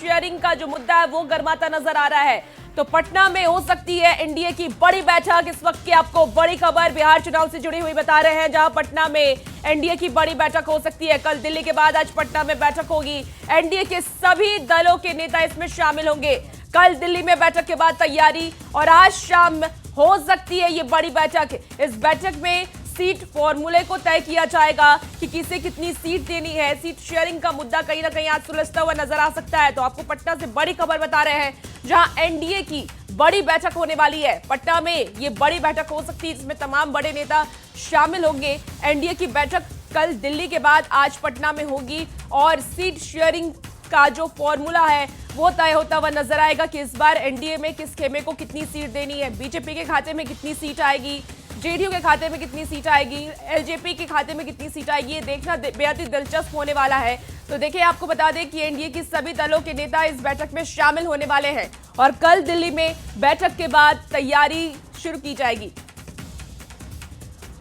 Sharing का जो मुद्दा है वो गर्माता नजर आ रहा है। तो पटना में हो सकती है एनडीए की बड़ी बैठक। इस वक्त की आपको बड़ी खबर बिहार चुनाव से जुड़ी हुई बता रहे हैं, जहां पटना में एनडीए की बड़ी बैठक हो सकती है। कल दिल्ली के बाद आज पटना में बैठक होगी। एनडीए के सभी दलों के नेता इसमें शामिल होंगे। कल दिल्ली में बैठक के बाद तैयारी और आज शाम हो सकती है ये बड़ी बैठक। इस बैठक में सीट फॉर्मूले को तय किया जाएगा कि किसे कितनी सीट देनी है। सीट शेयरिंग का मुद्दा कहीं ना कहीं आज सुलझता हुआ नजर आ सकता है। तो आपको पटना से बड़ी खबर बता रहे हैं, जहां एनडीए की बड़ी बैठक होने वाली है। पटना में ये बड़ी बैठक हो सकती है, जिसमें तमाम बड़े नेता शामिल होंगे। एनडीए की बैठक कल दिल्ली के बाद आज पटना में होगी और सीट शेयरिंग का जो फॉर्मूला है वो तय होता हुआ नजर आएगा कि इस बार एनडीए में किस खेमे को कितनी सीट देनी है। बीजेपी के खाते में कितनी सीट आएगी, जेडीयू के खाते में कितनी सीट आएगी, एलजेपी के खाते में कितनी सीट आएगी, ये देखना बेहद ही दिलचस्प होने वाला है। तो देखिए, आपको बता दें कि एनडीए की सभी दलों के नेता इस बैठक में शामिल होने वाले हैं और कल दिल्ली में बैठक के बाद तैयारी शुरू की जाएगी।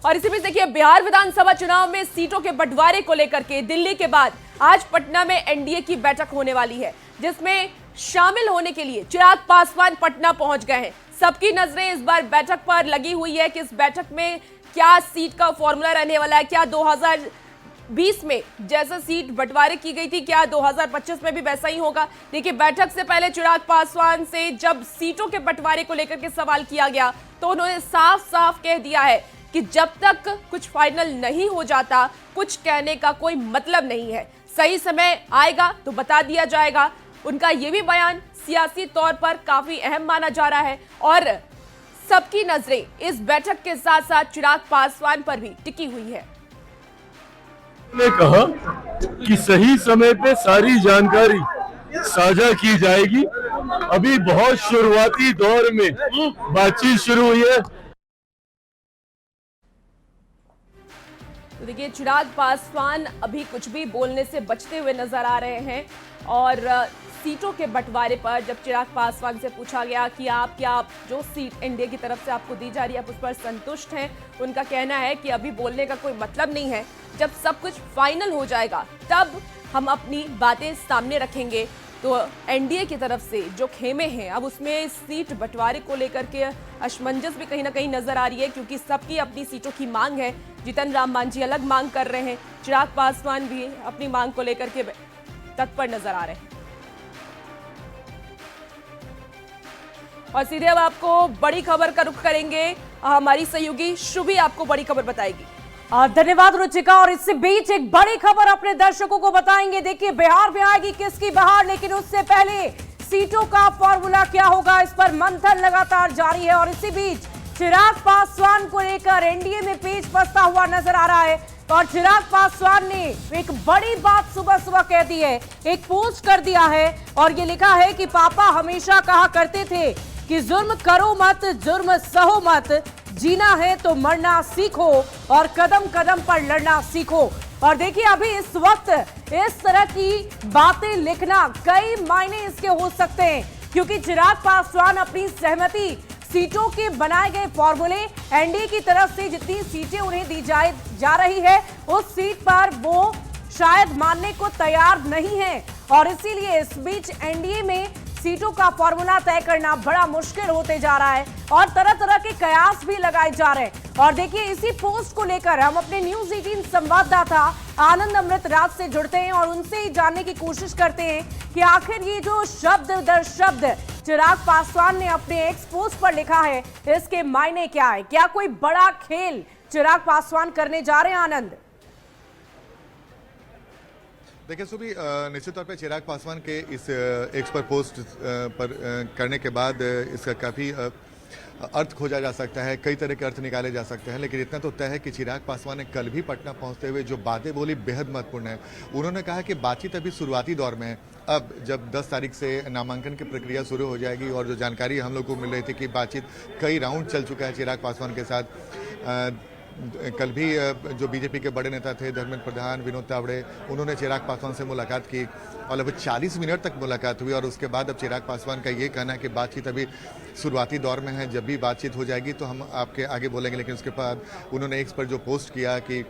और इसी बीच देखिए, बिहार विधानसभा चुनाव में सीटों के बंटवारे को लेकर के दिल्ली के बाद आज पटना में एनडीए की बैठक होने वाली है, जिसमें शामिल होने के लिए चिराग पासवान पटना पहुंच गए हैं। सबकी नजरें इस बार बैठक पर लगी हुई है कि इस बैठक में क्या सीट का फॉर्मूला रहने वाला है। क्या 2020 में जैसा सीट बंटवारे की गई थी, क्या 2025 में भी वैसा ही होगा। देखिए, बैठक से पहले चिराग पासवान से जब सीटों के बंटवारे को लेकर के सवाल किया गया तो उन्होंने साफ साफ कह दिया है कि जब तक कुछ फाइनल नहीं हो जाता कुछ कहने का कोई मतलब नहीं है। सही समय आएगा तो बता दिया जाएगा। उनका यह भी बयान सियासी तौर पर काफी अहम माना जा रहा है और सबकी नजरें इस बैठक के साथ साथ चिराग पासवान पर भी टिकी हुई है। ने कहा कि सही समय पे सारी जानकारी साझा की जाएगी। अभी बहुत शुरुआती दौर में बातचीत शुरू हुई है। तो देखिए, चिराग पासवान अभी कुछ भी बोलने से बचते हुए नजर आ रहे हैं और सीटों के बंटवारे पर जब चिराग पासवान से पूछा गया कि आप क्या जो सीट एनडीए की तरफ से आपको दी जा रही है आप उस पर संतुष्ट हैं, उनका कहना है कि अभी बोलने का कोई मतलब नहीं है। जब सब कुछ फाइनल हो जाएगा तब हम अपनी बातें सामने रखेंगे। तो एनडीए की तरफ से जो खेमे हैं अब उसमें सीट बंटवारे को लेकर के असमंजस भी कहीं ना कहीं नजर आ रही है, क्योंकि सबकी अपनी सीटों की मांग है। जीतन राम मांझी अलग मांग कर रहे हैं, चिराग पासवान भी अपनी मांग को लेकर के तत्पर नजर आ रहे हैं। और सीधे अब आपको बड़ी खबर का रुख करेंगे, हमारी सहयोगी शुभी आपको बड़ी खबर बताएगी। धन्यवाद रुचिका। और इससे बीच एक बड़ी खबर अपने दर्शकों को बताएंगे। देखिए, बिहार में आएगी किसकी बहार, लेकिन उससे पहले सीटों का फॉर्मूला क्या होगा, इस पर मंथन लगातार जारी है। और इसी बीच चिराग पासवान को लेकर एनडीए में पेच फंसता हुआ नजर आ रहा है और चिराग पासवान ने एक बड़ी बात सुबह सुबह कह दी है, एक पोस्ट कर दिया है और ये लिखा है कि पापा हमेशा कहा करते थे कि जुर्म करो मत, जुर्म सहो मत, जीना है तो मरना सीखो और कदम कदम पर लड़ना सीखो। और देखिए, अभी इस वक्त इस तरह की बातें लिखना कई मायने इसके हो सकते हैं, क्योंकि चिराग पासवान अपनी सहमति सीटों के बनाए गए फॉर्मूले एनडीए की तरफ से जितनी सीटें उन्हें दी जा रही है उस सीट पर वो शायद मानने को तैयार नहीं है। और इसीलिए इस बीच एनडीए में सीटों का फॉर्मूला तय करना बड़ा मुश्किल होते जा रहा है और तरह तरह के कयास भी लगाए जा रहे हैं। और देखिए, इसी पोस्ट को लेकर हम अपने न्यूज़ 18 संवाददाता आनंद अमृत राज से जुड़ते हैं और उनसे ही जानने की कोशिश करते हैं कि आखिर ये जो शब्द दर शब्द चिराग पासवान ने अपने एक्स पोस्ट पर लिखा है, इसके मायने क्या है। क्या कोई बड़ा खेल चिराग पासवान करने जा रहे हैं? आनंद, देखिए सुबी, निश्चित तौर पे चिराग पासवान के इस एक्स पर पोस्ट पर करने के बाद इसका काफ़ी अर्थ खोजा जा सकता है, कई तरह के अर्थ निकाले जा सकते हैं। लेकिन इतना तो तय है कि चिराग पासवान ने कल भी पटना पहुंचते हुए जो बातें बोली बेहद महत्वपूर्ण है। उन्होंने कहा कि बातचीत अभी शुरुआती दौर में है। अब जब 10 तारीख से नामांकन की प्रक्रिया शुरू हो जाएगी और जो जानकारी हम लोग को मिल रही थी कि बातचीत कई राउंड चल चुका है चिराग पासवान के साथ। कल भी जो बीजेपी के बड़े नेता थे धर्मेंद्र प्रधान, विनोद तावड़े, उन्होंने चिराग पासवान से मुलाकात की और लगभग 40 मिनट तक मुलाकात हुई। और उसके बाद अब चिराग पासवान का ये कहना है कि बातचीत अभी शुरुआती दौर में है, जब भी बातचीत हो जाएगी तो हम आपके आगे बोलेंगे। लेकिन उसके बाद उन्होंने एक्स पर जो पोस्ट किया कि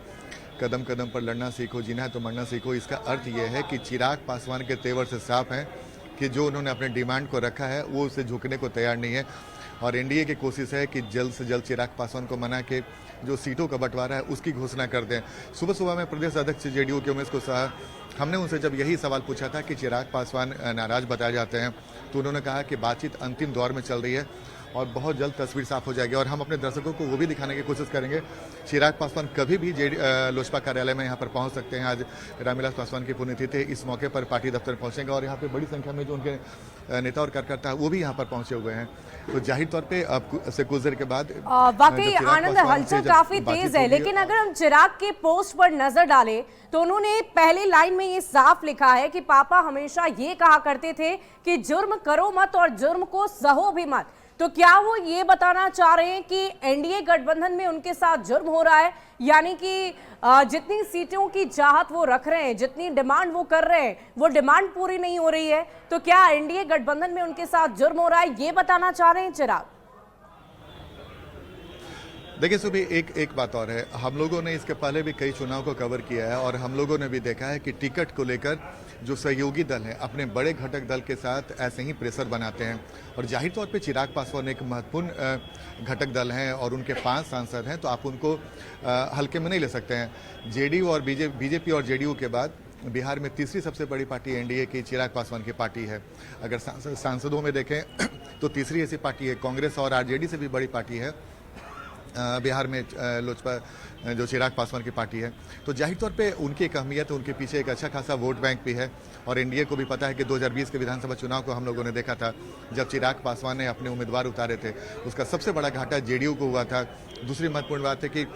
कदम कदम पर लड़ना सीखो, जीना है तो मरना सीखो, इसका अर्थ ये है कि चिराग पासवान के तेवर से साफ है कि जो उन्होंने अपने डिमांड को रखा है वो उसे झुकने को तैयार नहीं है। और एनडीए की कोशिश है कि जल्द से जल्द चिराग पासवान को मना के जो सीटों का बंटवारा है उसकी घोषणा कर दें। सुबह सुबह में प्रदेश अध्यक्ष जेडीयू के उमेश कुशवाहा, हमने उनसे जब यही सवाल पूछा था कि चिराग पासवान नाराज बताए जाते हैं, तो उन्होंने कहा कि बातचीत अंतिम दौर में चल रही है और बहुत जल्द तस्वीर साफ हो जाएगी। और हम अपने दर्शकों को वो भी दिखाने की कोशिश करेंगे, चिराग पासवान कभी भी लोजपा कार्यालय में यहाँ पर पहुँच सकते हैं। आज रामविलास पासवान की पुण्यतिथि है, इस मौके पर पार्टी दफ्तर पहुँचेंगे और यहाँ पे बड़ी संख्या में जो उनके नेता और कार्यकर्ता है वो भी यहाँ पर पहुँचे हुए हैं। तो जाहिर तौर पे अब से कुछ देर के बाद वाकई आनंद हलचल काफी तेज है, लेकिन अगर हम चिराग के पोस्ट पर नजर डालें तो उन्होंने पहली लाइन में ये साफ लिखा है कि पापा हमेशा ये कहा करते थे कि जुर्म करो मत और जुर्म को सहो भी मत। तो क्या वो ये बताना चाह रहे हैं कि एनडीए गठबंधन में उनके साथ जुर्म हो रहा है, यानी कि जितनी सीटों की चाहत वो रख रहे हैं, जितनी डिमांड वो कर रहे हैं, वो डिमांड पूरी नहीं हो रही है? तो क्या एनडीए गठबंधन में उनके साथ जुर्म हो रहा है, ये बताना चाह रहे हैं चिराग? देखिए सुबह एक बात और है, हम लोगों ने इसके पहले भी कई चुनाव को कवर किया है और हम लोगों ने भी देखा है कि टिकट को लेकर जो सहयोगी दल हैं अपने बड़े घटक दल के साथ ऐसे ही प्रेशर बनाते हैं। और जाहिर तौर पे चिराग पासवान एक महत्वपूर्ण घटक दल हैं और उनके 5 सांसद हैं, तो आप उनको हल्के में नहीं ले सकते हैं। जेडीयू और बीजेपी और जेडीयू के बाद बिहार में तीसरी सबसे बड़ी पार्टी एनडीए की चिराग पासवान की पार्टी है। अगर सांसदों में देखें तो तीसरी ऐसी पार्टी है। कांग्रेस और आरजेडी से भी बड़ी पार्टी है बिहार में लोजपा, जो चिराग पासवान की पार्टी है। तो जाहिर तौर पे उनकी एक अहमियत है, उनके पीछे एक अच्छा खासा वोट बैंक भी है। और एनडीए को भी पता है कि 2020 के विधानसभा चुनाव को हम लोगों ने देखा था, जब चिराग पासवान ने अपने उम्मीदवार उतारे थे, उसका सबसे बड़ा घाटा जेडीयू को हुआ था। दूसरी महत्वपूर्ण बात है कि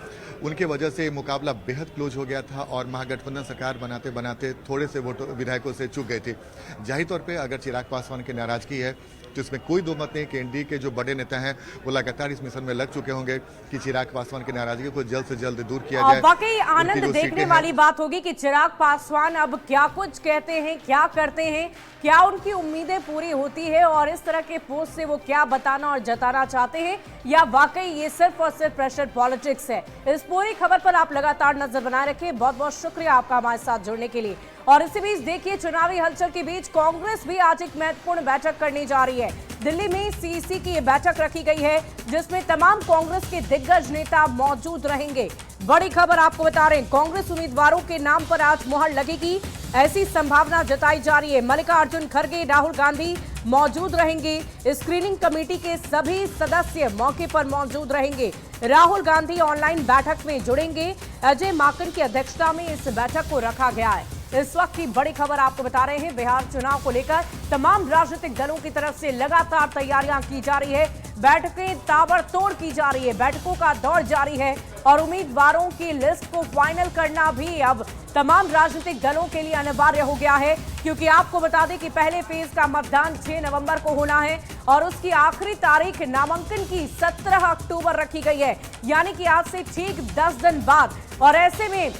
उनके वजह से मुकाबला बेहद क्लोज हो गया था और महागठबंधन सरकार बनाते बनाते थोड़े से वोटों विधायकों से चूक गई थी। जाहिर तौर पर अगर चिराग पासवान की नाराजगी है तो इसमें कोई दो मत नहीं कि एनडीए के जो बड़े नेता हैं वो लगातार इस मिशन में लग चुके होंगे कि चिराग पासवान की नाराजगी को जल्द से जल्द दूर किया जाए। वाकई आनंद देखने वाली बात होगी कि चिराग पासवान अब क्या कुछ कहते हैं, क्या करते हैं, क्या उनकी उम्मीदें पूरी होती है और इस तरह के पोस्ट से वो क्या बताना और जताना चाहते हैं, या वाकई ये सिर्फ और सिर्फ प्रेशर पॉलिटिक्स है। इस पूरी खबर पर आप लगातार नजर बनाए रखें। बहुत बहुत शुक्रिया आपका हमारे साथ जुड़ने के लिए। और इसी बीच देखिए, चुनावी हलचल के बीच कांग्रेस भी आज एक महत्वपूर्ण बैठक करने जा रही है। दिल्ली में सीईसी की ये बैठक रखी गई है जिसमें तमाम कांग्रेस के दिग्गज नेता मौजूद रहेंगे। बड़ी खबर आपको बता रहे हैं, कांग्रेस उम्मीदवारों के नाम पर आज मुहर लगेगी, ऐसी संभावना जताई जा रही है। मल्लिकार्जुन खड़गे, राहुल गांधी मौजूद रहेंगे। स्क्रीनिंग कमेटी के सभी सदस्य मौके पर मौजूद रहेंगे। राहुल गांधी ऑनलाइन बैठक में जुड़ेंगे। अजय माकन की अध्यक्षता में इस बैठक को रखा गया है। इस वक्त की बड़ी खबर आपको बता रहे हैं, बिहार चुनाव को लेकर तमाम राजनीतिक दलों की तरफ से लगातार तैयारियां की जा रही है। बैठकें ताबड़तोड़ की जा रही है, बैठकों का दौर जारी है और उम्मीदवारों की लिस्ट को फाइनल करना भी अब तमाम राजनीतिक दलों के लिए अनिवार्य हो गया है, क्योंकि आपको बता दें कि पहले फेज का मतदान 6 नवंबर को होना है और उसकी आखिरी तारीख नामांकन की 17 अक्टूबर रखी गई है, यानी कि आज से ठीक 10 दिन बाद। और ऐसे में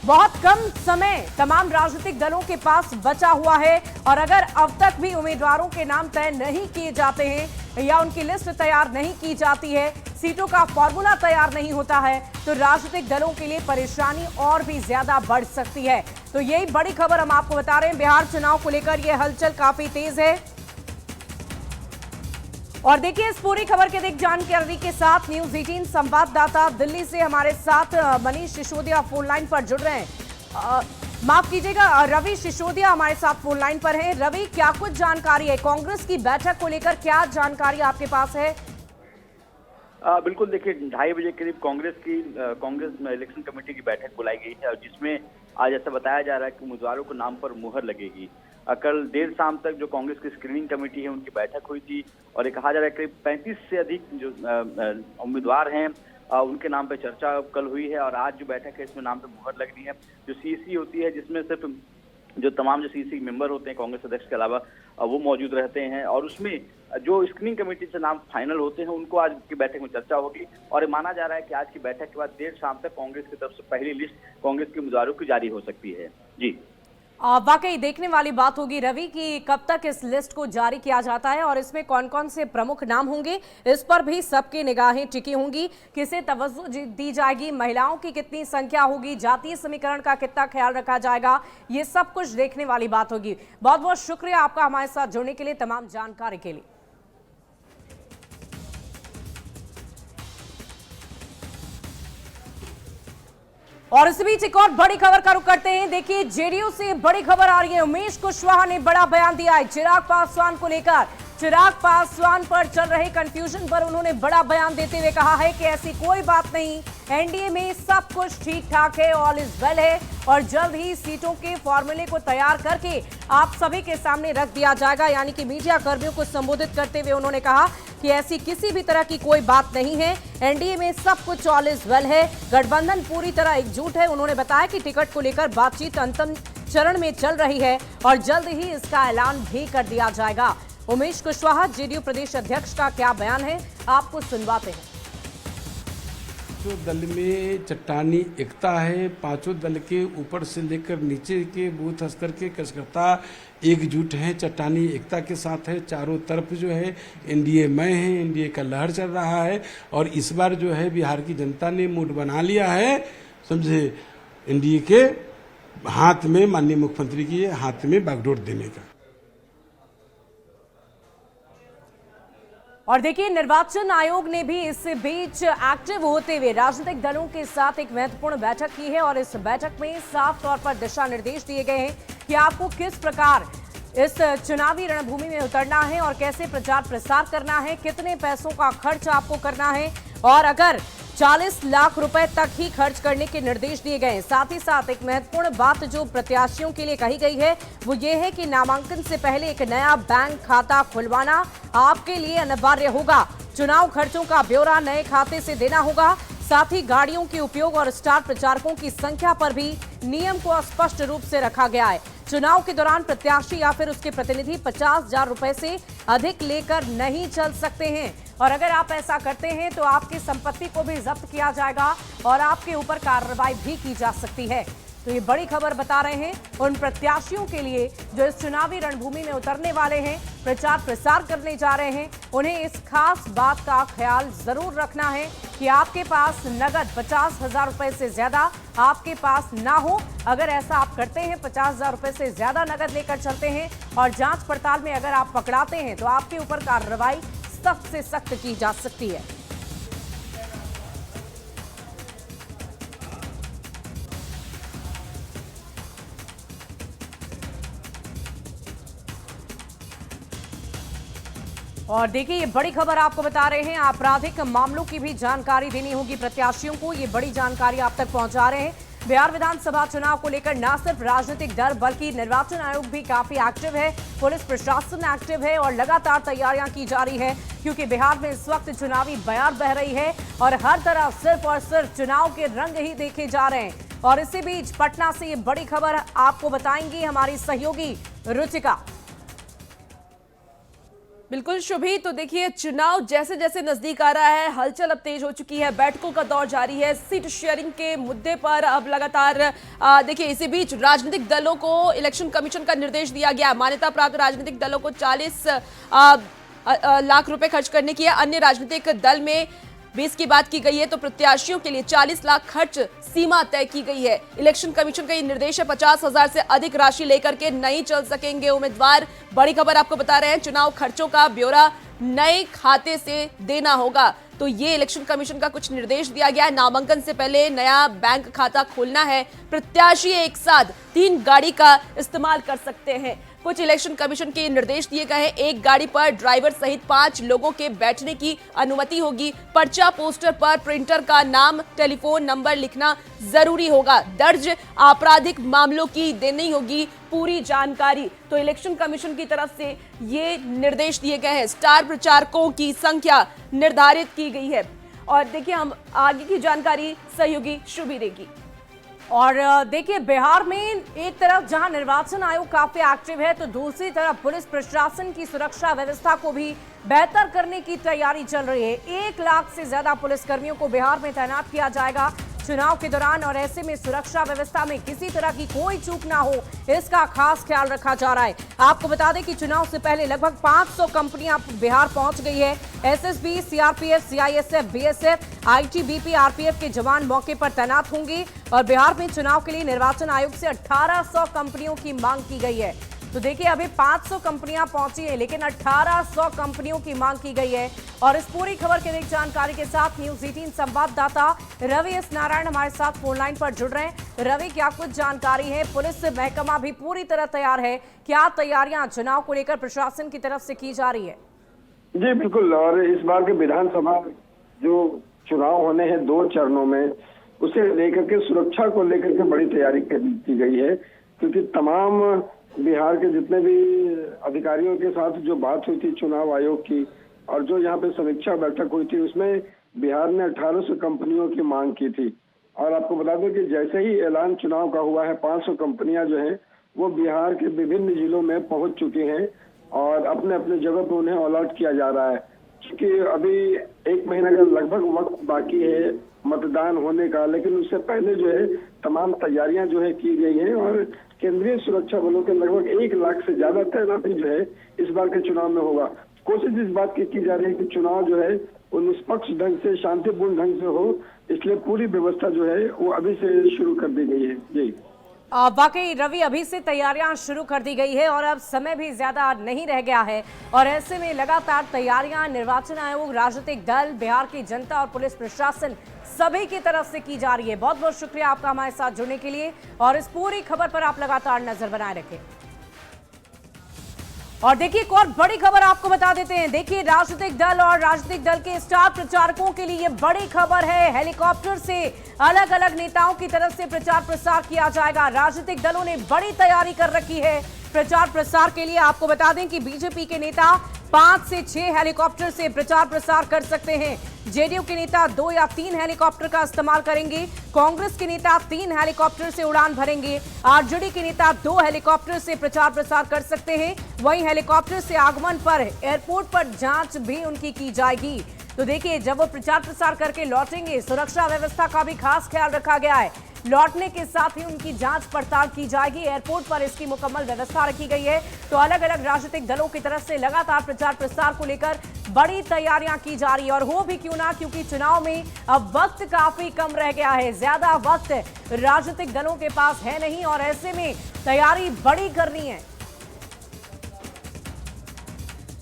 बहुत कम समय तमाम राजनीतिक दलों के पास बचा हुआ है और अगर अब तक भी उम्मीदवारों के नाम तय नहीं किए जाते हैं या उनकी लिस्ट तैयार नहीं की जाती है, सीटों का फॉर्मूला तैयार नहीं होता है, तो राजनीतिक दलों के लिए परेशानी और भी ज्यादा बढ़ सकती है। तो यही बड़ी खबर हम आपको बता रहे हैं, बिहार चुनाव को लेकर यह हलचल काफी तेज है। और देखिए, इस पूरी खबर के अधिक जानकारी के साथ न्यूज़ 18 संवाददाता दिल्ली से हमारे साथ मनीष सिसोदिया फोन लाइन पर जुड़ रहे हैं। माफ कीजिएगा, रवि सिसोदिया हमारे साथ फोन लाइन पर हैं। रवि, क्या कुछ जानकारी है कांग्रेस की बैठक को लेकर, क्या जानकारी आपके पास है? बिल्कुल, देखिए 2:30 बजे करीब कांग्रेस इलेक्शन कमेटी की बैठक बुलाई गई है और जिसमें आज ऐसा बताया जा रहा है कि उम्मीदवारों को नाम पर मुहर लगेगी। कल देर शाम तक जो कांग्रेस की स्क्रीनिंग कमेटी है उनकी बैठक हुई थी और ये कहा जा रहा है करीब 35 से अधिक जो उम्मीदवार हैं उनके नाम पे चर्चा कल हुई है और आज जो बैठक है इसमें नाम पे मुहर लगनी है। जो सीईसी होती है जिसमें सिर्फ जो तमाम जो सीईसी मेंबर होते हैं कांग्रेस अध्यक्ष के अलावा वो मौजूद रहते हैं और उसमें जो स्क्रीनिंग कमेटी से नाम फाइनल होते हैं उनको आज की बैठक में चर्चा होगी और माना जा रहा है कि आज की बैठक के बाद देर शाम तक कांग्रेस की तरफ से पहली लिस्ट कांग्रेस के उम्मीदवारों की जारी हो सकती है। जी वाकई देखने वाली बात होगी रवि कि कब तक इस लिस्ट को जारी किया जाता है और इसमें कौन कौन से प्रमुख नाम होंगे, इस पर भी सबकी निगाहें टिकी होंगी। किसे तवज्जो दी जाएगी, महिलाओं की कितनी संख्या होगी, जातीय समीकरण का कितना ख्याल रखा जाएगा, ये सब कुछ देखने वाली बात होगी। बहुत बहुत शुक्रिया आपका हमारे साथ जुड़ने के लिए, तमाम जानकारी के लिए। और इस बीच एक और बड़ी खबर का रुख करते हैं। देखिए, जेडीयू से बड़ी खबर आ रही है। उमेश कुशवाहा ने बड़ा बयान दिया है चिराग पासवान को लेकर। चिराग पासवान पर चल रहे कंफ्यूजन पर उन्होंने बड़ा बयान देते हुए कहा है कि ऐसी कोई बात नहीं, एनडीए में सब कुछ ठीक ठाक है, ऑल इज वेल है और जल्द ही सीटों के फॉर्मूले को तैयार करके आप सभी के सामने रख दिया जाएगा। यानी कि मीडिया कर्मियों को संबोधित करते हुए उन्होंने कहा कि ऐसी किसी भी तरह की कोई बात नहीं है, एनडीए में सब कुछ ऑल इज वेल है, गठबंधन पूरी तरह एकजुट है। उन्होंने बताया कि टिकट को लेकर बातचीत अंतिम चरण में चल रही है और जल्द ही इसका ऐलान भी कर दिया जाएगा। उमेश कुशवाहा जेडीयू प्रदेश अध्यक्ष का क्या बयान है, आपको सुनवाते हैं। जो दल में चट्टानी एकता है, पांचों दल के ऊपर से लेकर नीचे के बूथ स्तर के कार्यकर्ता एकजुट हैं, चट्टानी एकता के साथ है। चारों तरफ जो है एनडीए में है, एनडीए का लहर चल रहा है और इस बार जो है बिहार की जनता ने मूड बना लिया है, समझे, एनडीए के हाथ में, माननीय मुख्यमंत्री के हाथ में बागडोर देने का। और देखिए, निर्वाचन आयोग ने भी इस बीच एक्टिव होते हुए राजनीतिक दलों के साथ एक महत्वपूर्ण बैठक की है और इस बैठक में साफ तौर पर दिशा निर्देश दिए गए हैं कि आपको किस प्रकार इस चुनावी रणभूमि में उतरना है और कैसे प्रचार प्रसार करना है, कितने पैसों का खर्च आपको करना है और अगर 40 लाख रुपए तक ही खर्च करने के निर्देश दिए गए हैं। साथ ही साथ एक महत्वपूर्ण बात जो प्रत्याशियों के लिए कही गई है वो ये है कि नामांकन से पहले एक नया बैंक खाता खुलवाना आपके लिए अनिवार्य होगा। चुनाव खर्चों का ब्यौरा नए खाते से देना होगा। साथ ही गाड़ियों के उपयोग और स्टार प्रचारकों की संख्या पर भी नियम को स्पष्ट रूप से रखा गया है। चुनाव के दौरान प्रत्याशी या फिर उसके प्रतिनिधि 50,000 रुपए से अधिक लेकर नहीं चल सकते हैं और अगर आप ऐसा करते हैं तो आपकी संपत्ति को भी जब्त किया जाएगा और आपके ऊपर कार्रवाई भी की जा सकती है। तो ये बड़ी खबर बता रहे हैं उन प्रत्याशियों के लिए जो इस चुनावी रणभूमि में उतरने वाले हैं, प्रचार प्रसार करने जा रहे हैं। उन्हें इस खास बात का ख्याल जरूर रखना है कि आपके पास नगद 50,000 रुपए से ज्यादा आपके पास ना हो। अगर ऐसा आप करते हैं, 50,000 रुपए से ज्यादा नगद लेकर चलते हैं और जांच पड़ताल में अगर आप पकड़ाते हैं तो आपके ऊपर कार्रवाई सख्त से सख्त की जा सकती है। और देखिए, ये बड़ी खबर आपको बता रहे हैं, आपराधिक मामलों की भी जानकारी देनी होगी प्रत्याशियों को। ये बड़ी जानकारी आप तक पहुंचा रहे हैं। बिहार विधानसभा चुनाव को लेकर न सिर्फ राजनीतिक दल बल्कि निर्वाचन आयोग भी काफी एक्टिव है, पुलिस प्रशासन एक्टिव है और लगातार तैयारियां की जा रही है क्योंकि बिहार में इस वक्त चुनावी बयार बह रही है और हर तरफ सिर्फ और सिर्फ चुनाव के रंग ही देखे जा रहे हैं। और इसी बीच पटना से ये बड़ी खबर आपको बताएंगी हमारी सहयोगी रुचिका। बिल्कुल शुभी, तो देखिए, चुनाव जैसे जैसे नजदीक आ रहा है, हलचल अब तेज हो चुकी है, बैठकों का दौर जारी है, सीट शेयरिंग के मुद्दे पर अब लगातार देखिए, इसी बीच राजनीतिक दलों को इलेक्शन कमीशन का निर्देश दिया गया। मान्यता प्राप्त राजनीतिक दलों को 40 लाख रुपए खर्च करने की है। अन्य राजनीतिक दल में 20 की बात की गई है तो प्रत्याशियों के लिए 40 लाख खर्च सीमा तय की गई है। इलेक्शन कमीशन का ये निर्देश है, 50,000 से अधिक राशि लेकर के नहीं चल सकेंगे उम्मीदवार। बड़ी खबर आपको बता रहे हैं, चुनाव खर्चों का ब्यौरा नए खाते से देना होगा। तो ये इलेक्शन कमीशन का कुछ निर्देश दिया गया है। नामांकन से पहले नया बैंक खाता खोलना है। प्रत्याशी एक साथ 3 गाड़ी का इस्तेमाल कर सकते हैं। कुछ इलेक्शन कमीशन के निर्देश दिए गए हैं। एक गाड़ी पर ड्राइवर सहित 5 लोगों के बैठने की अनुमति होगी। पर्चा पोस्टर पर प्रिंटर का नाम, टेलीफोन नंबर लिखना जरूरी होगा। दर्ज आपराधिक मामलों की देनी होगी पूरी जानकारी। तो इलेक्शन कमीशन की तरफ से ये निर्देश दिए गए हैं। स्टार प्रचारकों की संख्या निर्धारित की गई है। और देखिए, हम आगे की जानकारी सहयोगी शुभी देगी। और देखिए, बिहार में एक तरफ जहां निर्वाचन आयोग काफी एक्टिव है तो दूसरी तरफ पुलिस प्रशासन की सुरक्षा व्यवस्था को भी बेहतर करने की तैयारी चल रही है। 1 लाख से ज्यादा पुलिसकर्मियों को बिहार में तैनात किया जाएगा। चुनाव के दौरान और ऐसे में सुरक्षा व्यवस्था में किसी तरह की कोई चूक ना हो, इसका खास ख्याल रखा जा रहा है। आपको बता दें कि चुनाव से पहले लगभग 500 कंपनियां बिहार पहुंच गई है। SSB, CRPF, CISF, BSF, ITBP, RPF के जवान मौके पर तैनात होंगे और बिहार में चुनाव के लिए निर्वाचन आयोग से 1800 कंपनियों की मांग की गई है। तो देखिए, अभी 500 कंपनियां पहुंची हैं, लेकिन 1800 कंपनियों की मांग की गई है। और इस पूरी खबर के अधिक जानकारी के साथ न्यूज 18 संवाददाता रवि एस नारायण हमारे साथ फोन लाइन पर जुड़ रहे हैं। रवि, क्या कुछ जानकारी है? पुलिस महकमा भी पूरी तरह तैयार है, क्या तैयारियां चुनाव को लेकर प्रशासन की तरफ से की जा रही है? जी बिल्कुल, और इस बार के विधानसभा जो चुनाव होने हैं 2 चरणों में, उसे लेकर के सुरक्षा को लेकर के बड़ी तैयारी की गई है, क्योंकि तमाम बिहार के जितने भी अधिकारियों के साथ जो बात हुई थी चुनाव आयोग की और जो यहाँ पे समीक्षा बैठक हुई थी, उसमें बिहार ने 1800 कंपनियों की मांग की थी। और आपको बता दें कि जैसे ही ऐलान चुनाव का हुआ है, 500 कंपनियां जो हैं वो बिहार के विभिन्न जिलों में पहुंच चुकी हैं और अपने अपने जगह पे उन्हें अलर्ट किया जा रहा है। क्योंकि अभी 1 महीना का लगभग वक्त बाकी है मतदान होने का, लेकिन उससे पहले जो है तमाम तैयारियां जो है की गई हैं और केंद्रीय सुरक्षा बलों के लगभग 1 लाख से ज्यादा तैनाती जो है इस बार के चुनाव में होगा। कोशिश इस बात की जा रही है कि चुनाव जो है वो निष्पक्ष ढंग से, शांतिपूर्ण ढंग से हो, इसलिए पूरी व्यवस्था जो है वो अभी से शुरू कर दी गई है। जी वाकई रवि, अभी से तैयारियां शुरू कर दी गई है और अब समय भी ज्यादा नहीं रह गया है और ऐसे में लगातार तैयारियां निर्वाचन आयोग, राजनीतिक दल, बिहार की जनता और पुलिस प्रशासन सभी की तरफ से की जा रही है। बहुत बहुत शुक्रिया आपका हमारे साथ जुड़ने के लिए और इस पूरी खबर पर आप लगातार नजर बनाए रखें। और देखिए, एक और बड़ी खबर आपको बता देते हैं। देखिए, राजनीतिक दल और राजनीतिक दल के स्टार प्रचारकों के लिए ये बड़ी खबर है। हेलीकॉप्टर से अलग अलग नेताओं की तरफ से प्रचार प्रसार किया जाएगा। राजनीतिक दलों ने बड़ी तैयारी कर रखी है प्रचार प्रसार के लिए। आपको बता दें कि बीजेपी के नेता 5 से 6 हेलीकॉप्टर से प्रचार प्रसार कर सकते हैं। जेडीयू के नेता 2 या 3 हेलीकॉप्टर का इस्तेमाल करेंगे। कांग्रेस के नेता 3 हेलीकॉप्टर से उड़ान भरेंगे। आरजेडी के नेता 2 हेलीकॉप्टर से प्रचार प्रसार कर सकते हैं। वहीं हेलीकॉप्टर से आगमन पर एयरपोर्ट पर जांच भी उनकी की जाएगी। तो देखिए, जब वो प्रचार प्रसार करके लौटेंगे, सुरक्षा व्यवस्था का भी खास ख्याल रखा गया है। लौटने के साथ ही उनकी जांच पड़ताल की जाएगी। एयरपोर्ट पर इसकी मुकम्मल व्यवस्था रखी गई है। तो अलग अलग राजनीतिक दलों की तरफ से लगातार प्रचार प्रसार को लेकर बड़ी तैयारियां की जा रही है और हो भी क्यों ना, क्योंकि चुनाव में अब वक्त काफी कम रह गया है। ज्यादा वक्त राजनीतिक दलों के पास है नहीं और ऐसे में तैयारी बड़ी करनी है।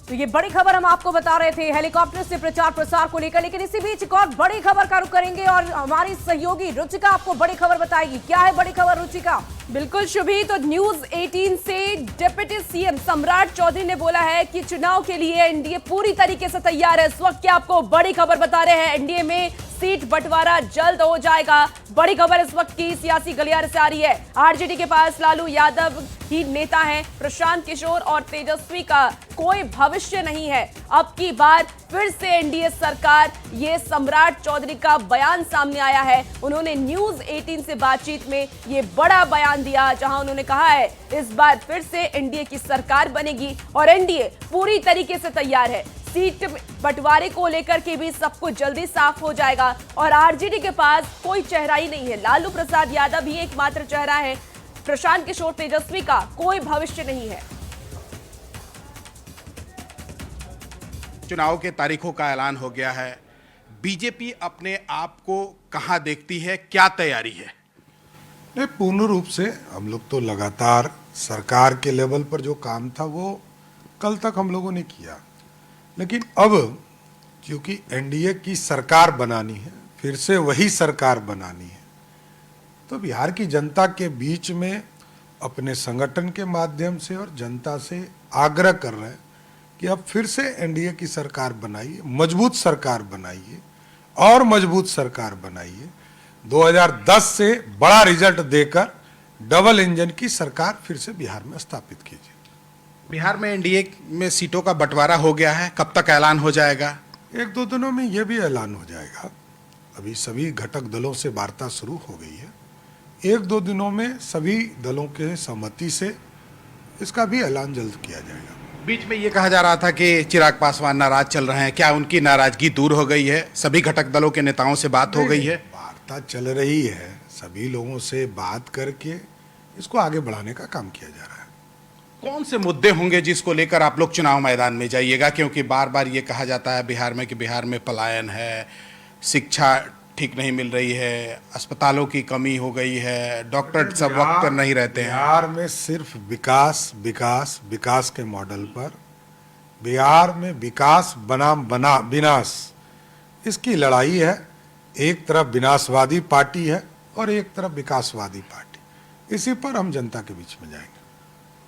तो ये बड़ी खबर हम आपको बता रहे थे हेलीकॉप्टर से प्रचार प्रसार को लेकर। लेकिन इसी बीच एक और बड़ी खबर का रुख करेंगे और हमारी सहयोगी रुचिका आपको बड़ी खबर बताएगी। क्या है बड़ी खबर, रुचिका? बिल्कुल शुभी, तो न्यूज 18 से डिप्टी सीएम सम्राट चौधरी ने बोला है कि चुनाव के लिए एनडीए पूरी तरीके से तैयार है। इस वक्त की आपको बड़ी खबर बता रहे हैं, एनडीए में सीट बंटवारा जल्द हो जाएगा। बड़ी खबर इस वक्त की सियासी गलियारे से आ रही है। आरजेडी के पास लालू यादव ही नेता हैं, प्रशांत किशोर और तेजस्वी का कोई भविष्य नहीं है। अब की बार फिर से एनडीए सरकार, ये सम्राट चौधरी का बयान सामने आया है। उन्होंने न्यूज 18 से बातचीत में ये बड़ा बयान दिया, जहां उन्होंने कहा है इस बार फिर से एनडीए की सरकार बनेगी और एनडीए पूरी तरीके से तैयार है। सीट बंटवारे को लेकर के भी सब कुछ जल्दी साफ हो जाएगा और आरजेडी के पास कोई चेहरा ही नहीं है। लालू प्रसाद यादव ही एकमात्र चेहरा है। प्रशांत किशोर, तेजस्वी का कोई भविष्य नहीं है। चुनाव के तारीखों का ऐलान हो गया है। बीजेपी अपने आप को कहां देखती है, क्या तैयारी है? नहीं, पूर्ण रूप से हम लोग तो लगातार सरकार के लेवल पर जो काम था वो कल तक हम लोगों ने किया, लेकिन अब क्योंकि एनडीए की सरकार बनानी है, फिर से वही सरकार बनानी है, तो बिहार की जनता के बीच में अपने संगठन के माध्यम से और जनता से आग्रह कर रहे हैं कि अब फिर से एनडीए की सरकार बनाइए, मजबूत सरकार बनाइए और मजबूत सरकार बनाइए। 2010 से बड़ा रिजल्ट देकर डबल इंजन की सरकार फिर से बिहार में स्थापित कीजिए। बिहार में एनडीए में सीटों का बंटवारा हो गया है, कब तक ऐलान हो जाएगा? 1-2 दिनों में ये भी ऐलान हो जाएगा। अभी सभी घटक दलों से वार्ता शुरू हो गई है। 1-2 दिनों में सभी दलों के सहमति से इसका भी ऐलान जल्द किया जाएगा। बीच में ये कहा जा रहा था कि चिराग पासवान नाराज चल रहे हैं, क्या उनकी नाराजगी दूर हो गई है? सभी घटक दलों के नेताओं से बात हो गई है? वार्ता चल रही है, सभी लोगों से बात करके इसको आगे बढ़ाने का काम किया जा रहा है। कौन से मुद्दे होंगे जिसको लेकर आप लोग चुनाव मैदान में जाइएगा? क्योंकि बार बार ये कहा जाता है बिहार में कि बिहार में पलायन है, शिक्षा ठीक नहीं मिल रही है, अस्पतालों की कमी हो गई है, डॉक्टर सब वक्त पर नहीं रहते हैं। बिहार में सिर्फ विकास विकास विकास के मॉडल पर, बिहार में विकास बनाम विनाश, इसकी लड़ाई है। एक तरफ विनाशवादी पार्टी है और एक तरफ विकासवादी पार्टी। इसी पर हम जनता के बीच में जाएंगे।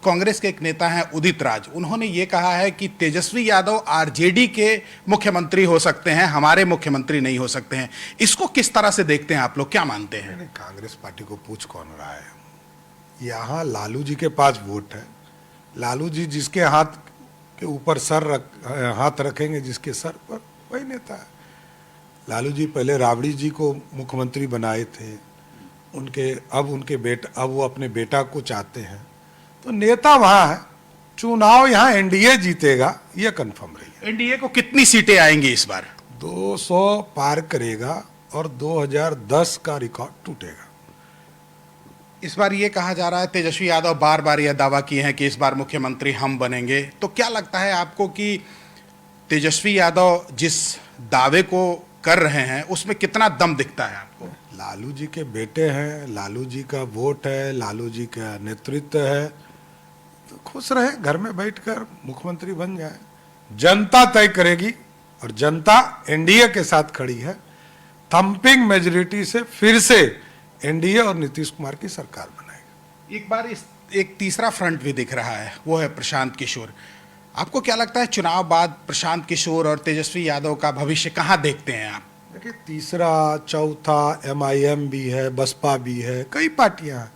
कांग्रेस के एक नेता हैं उदित राज, उन्होंने ये कहा है कि तेजस्वी यादव आरजेडी के मुख्यमंत्री हो सकते हैं, हमारे मुख्यमंत्री नहीं हो सकते हैं। इसको किस तरह से देखते हैं आप लोग, क्या मानते हैं? नहीं, कांग्रेस पार्टी को पूछ कौन रहा है? यहाँ लालू जी के पास वोट है। लालू जी जिसके हाथ के ऊपर हाथ रखेंगे, जिसके सर पर, वही नेता है। लालू जी पहले राबड़ी जी को मुख्यमंत्री बनाए थे, अब वो अपने बेटा को चाहते हैं। तो नेता वहां है, चुनाव यहाँ एनडीए जीतेगा, ये कंफर्म रही है। एनडीए को कितनी सीटें आएंगी इस बार? 200 पार करेगा और 2010 का रिकॉर्ड टूटेगा। इस बार ये कहा जा रहा है, तेजस्वी यादव बार बार यह दावा किए हैं कि इस बार मुख्यमंत्री हम बनेंगे। तो क्या लगता है आपको कि तेजस्वी यादव जिस दावे को कर रहे हैं उसमें कितना दम दिखता है आपको? लालू जी के बेटे हैं, लालू जी का वोट है, लालू जी का नेतृत्व है, तो खुश रहे, घर में बैठकर मुख्यमंत्री बन जाए। जनता तय करेगी और जनता एनडीए के साथ खड़ी है। थंपिंग मेजॉरिटी से फिर से एनडीए और नीतीश कुमार की सरकार बनाएगी। एक बार एक तीसरा फ्रंट भी दिख रहा है, वो है प्रशांत किशोर। आपको क्या लगता है चुनाव बाद प्रशांत किशोर और तेजस्वी यादव का भविष्य कहाँ देखते हैं आप? देखिए, तीसरा चौथा एमआईएम भी है, बसपा भी है, कई पार्टियां हैं।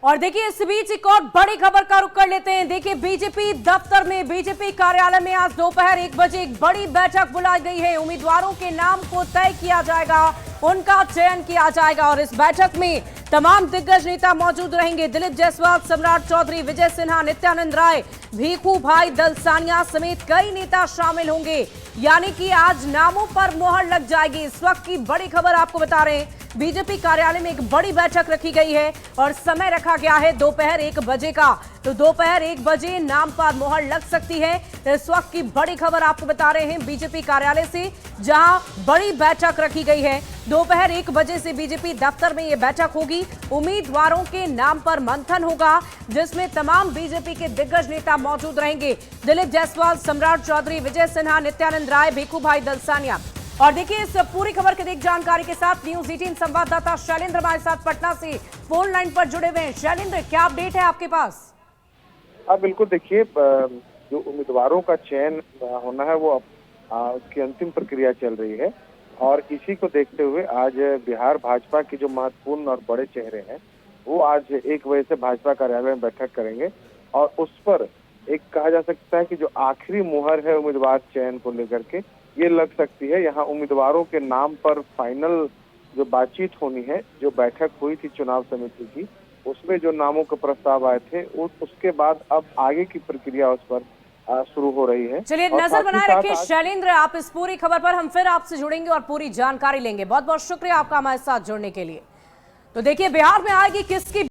और देखिए इस बीच एक और बड़ी खबर का रुख कर लेते हैं। देखिए बीजेपी दफ्तर में, बीजेपी कार्यालय में आज दोपहर 1 बजे एक बड़ी बैठक बुलाई गई है। उम्मीदवारों के नाम को तय किया जाएगा, उनका चयन किया जाएगा और इस बैठक में तमाम दिग्गज नेता मौजूद रहेंगे। दिलीप जायसवाल, सम्राट चौधरी, विजय सिन्हा, नित्यानंद राय, भीखू भाई दलसानिया समेत कई नेता शामिल होंगे। यानी कि आज नामों पर मोहर लग जाएगी। इस वक्त की बड़ी खबर आपको बता रहे हैं, बीजेपी कार्यालय में एक बड़ी बैठक रखी गई है और समय रखा गया है दोपहर 1 बजे का। तो दोपहर 1 बजे नाम पर मोहर लग सकती है। इस वक्त की बड़ी खबर आपको बता रहे हैं बीजेपी कार्यालय से, जहां बड़ी बैठक रखी गई है। दोपहर 1 बजे से बीजेपी दफ्तर में यह बैठक होगी। उम्मीदवारों के नाम पर मंथन होगा, जिसमें तमाम बीजेपी के दिग्गज नेता मौजूद रहेंगे। दिलीप जायसवाल, सम्राट चौधरी, विजय सिन्हा, नित्यानंद राय, भीखू भाई दलसानिया। और देखिए इस पूरी खबर की अधिक जानकारी के साथ न्यूज़ 18 संवाददाता शैलेंद्र हमारे साथ पटना से फोन लाइन पर जुड़े हुए हैं। शैलेंद्र, क्या अपडेट है आपके पास? बिल्कुल, देखिए जो उम्मीदवारों का चयन होना है वो उसकी अंतिम प्रक्रिया चल रही है और इसी को देखते हुए आज बिहार भाजपा के जो महत्वपूर्ण और बड़े चेहरे हैं वो आज 1 बजे से भाजपा कार्यालय में बैठक करेंगे और उस पर एक कहा जा सकता है कि जो आखिरी मुहर है उम्मीदवार चयन को लेकर के ये लग सकती है। यहाँ उम्मीदवारों के नाम पर फाइनल जो बातचीत होनी है, जो बैठक हुई थी चुनाव समिति की, उसमें जो नामों के प्रस्ताव आए थे उसके बाद अब आगे की प्रक्रिया उस पर शुरू हो रही है। चलिए नजर बनाए रखिए शैलेंद्र, आप इस पूरी खबर पर हम फिर आपसे जुड़ेंगे और पूरी जानकारी लेंगे। बहुत बहुत शुक्रिया आपका हमारे साथ जुड़ने के लिए। तो देखिए बिहार में आएगी किसकी